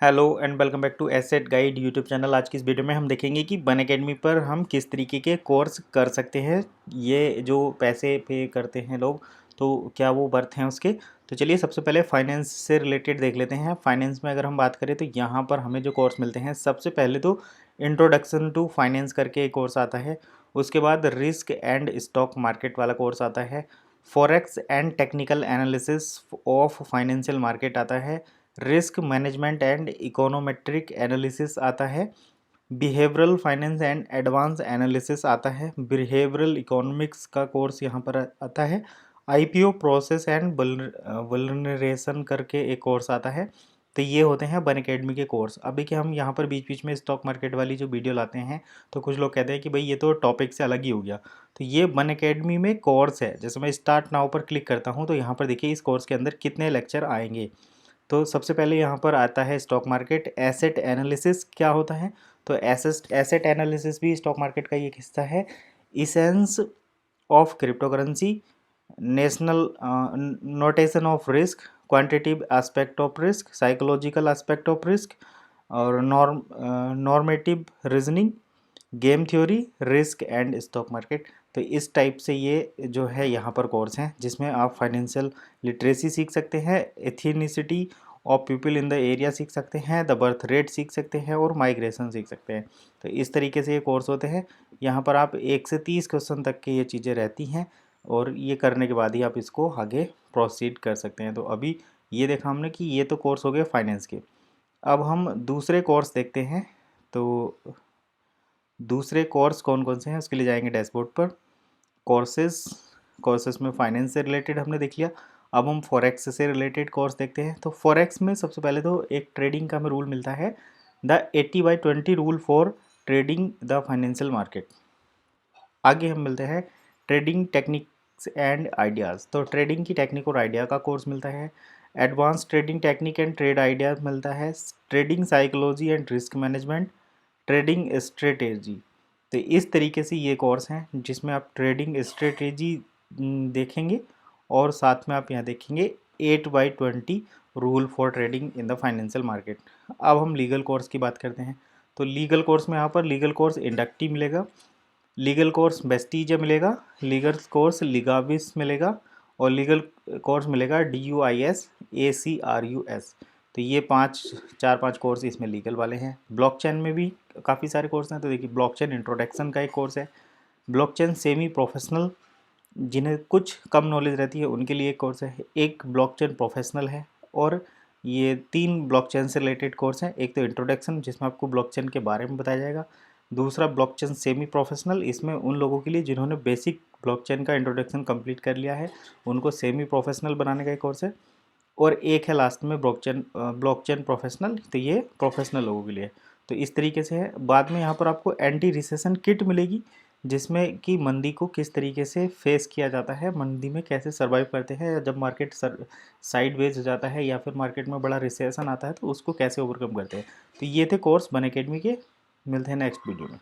Hello and welcome back to Asset Guide YouTube channel. आज की इस वीडियो में हम देखेंगे कि बन अकेडमी पर हम किस तरीके के कोर्स कर सकते हैं। ये जो पैसे पे करते हैं लोग, तो क्या वो वर्थ हैं उसके। तो चलिए सबसे पहले फाइनेंस से रिलेटेड देख लेते हैं। फाइनेंस में अगर हम बात करें तो यहाँ पर हमें जो कोर्स मिलते हैं, सबसे पहले तो इंट्रोडक्शन टू फाइनेंस करके एक कोर्स आता है। उसके बाद रिस्क एंड स्टॉक मार्केट वाला कोर्स आता है। Forex and technical analysis of financial market आता है। Risk management and econometric analysis आता है। Behavioural finance and advance analysis आता है। बिहेवियरल इकोनॉमिक्स का कोर्स यहाँ पर आता है। आईपीओ प्रोसेस एंड वल्नरेशन करके एक कोर्स आता है। तो ये होते हैं बन अकेडमी के कोर्स। अभी कि हम यहाँ पर बीच बीच में स्टॉक मार्केट वाली जो वीडियो लाते हैं, तो कुछ लोग कहते हैं कि भाई ये तो टॉपिक से अलग ही हो गया। तो ये बन अकेडमी में कोर्स है। जैसे मैं स्टार्ट नाउ पर क्लिक करता हूँ तो यहाँ पर देखिए इस कोर्स के अंदर कितने लेक्चर आएंगे। तो सबसे पहले यहाँ पर आता है स्टॉक मार्केट। एसेट एनालिसिस क्या होता है, तो एसेट एनालिसिस भी स्टॉक मार्केट का एक हिस्सा है। Essence of cryptocurrency, national notation of risk, quantitative aspect of risk, psychological aspect of risk और normative reasoning, game theory, risk and stock market. तो इस टाइप से ये जो है यहाँ पर कोर्स हैं, जिसमें आप फाइनेंशियल लिटरेसी सीख सकते हैं, ethnicity of people in the area सीख सकते हैं, द बर्थ रेट सीख सकते हैं और माइग्रेशन सीख सकते हैं। तो इस तरीके से ये कोर्स होते हैं। यहाँ पर आप 1 से 30 क्वेश्चन तक की ये चीज़ें रहती हैं और ये करने के बाद ही आप इसको आगे प्रोसीड कर सकते हैं। तो अभी ये देखा हमने कि ये तो कोर्स हो गए फाइनेंस के। अब हम दूसरे कोर्स देखते हैं। तो दूसरे कोर्स कौन कौन से हैं उसके लिए जाएंगे डैशबोर्ड पर। कोर्सेस में फाइनेंस से रिलेटेड हमने देख लिया। अब हम फॉरेक्स से रिलेटेड कोर्स देखते हैं। तो फॉरेक्स में सबसे पहले तो एक ट्रेडिंग का हमें रूल मिलता है, the 80/20 rule for trading the financial market. आगे हम मिलते हैं ट्रेडिंग टेक्निक्स एंड आइडियाज़। तो ट्रेडिंग की टेक्निक और आइडिया का कोर्स मिलता है। Advance trading technique and trade ideas मिलता है। Trading psychology and risk management, trading strategy. तो इस तरीके से ये कोर्स हैं जिसमें आप ट्रेडिंग स्ट्रेटेजी देखेंगे और साथ में आप यहाँ देखेंगे 8/20 rule for trading in the financial market. अब हम लीगल कोर्स की बात करते हैं। तो लीगल कोर्स में यहाँ पर लीगल कोर्स इंडक्टी मिलेगा, लीगल कोर्स बेस्टीज मिलेगा, लीगल कोर्स लिगाविस मिलेगा और लीगल कोर्स मिलेगा DUIS ACRUS। तो ये 4-5 कोर्स इसमें लीगल वाले हैं। ब्लॉकचेन में भी काफ़ी सारे कोर्स हैं। तो देखिए ब्लॉकचेन इंट्रोडक्शन का एक कोर्स है। ब्लॉकचेन सेमी प्रोफेशनल, जिन्हें कुछ कम नॉलेज रहती है उनके लिए एक कोर्स है। एक ब्लॉकचेन प्रोफेशनल है और ये 3 ब्लॉकचेन से रिलेटेड कोर्स हैं। एक तो इंट्रोडक्शन जिसमें आपको ब्लॉकचेन के बारे में बताया जाएगा। दूसरा ब्लॉकचेन सेमी प्रोफेशनल, इसमें उन लोगों के लिए जिन्होंने बेसिक ब्लॉकचेन का इंट्रोडक्शन कंप्लीट कर लिया है, उनको सेमी प्रोफेशनल बनाने का एक कोर्स है। और एक है लास्ट में ब्लॉकचेन प्रोफेशनल, तो ये प्रोफेशनल लोगों के लिए। तो इस तरीके से है। बाद में यहाँ पर आपको एंटी रिसेशन किट मिलेगी, जिसमें कि मंदी को किस तरीके से फेस किया जाता है, मंदी में कैसे सर्वाइव करते हैं, जब मार्केट साइडवेज हो जाता है या फिर मार्केट में बड़ा रिसेशन आता है तो उसको कैसे ओवरकम करते हैं। तो ये थे कोर्स बन अकेडमी के। मिलते हैं नेक्स्ट वीडियो में।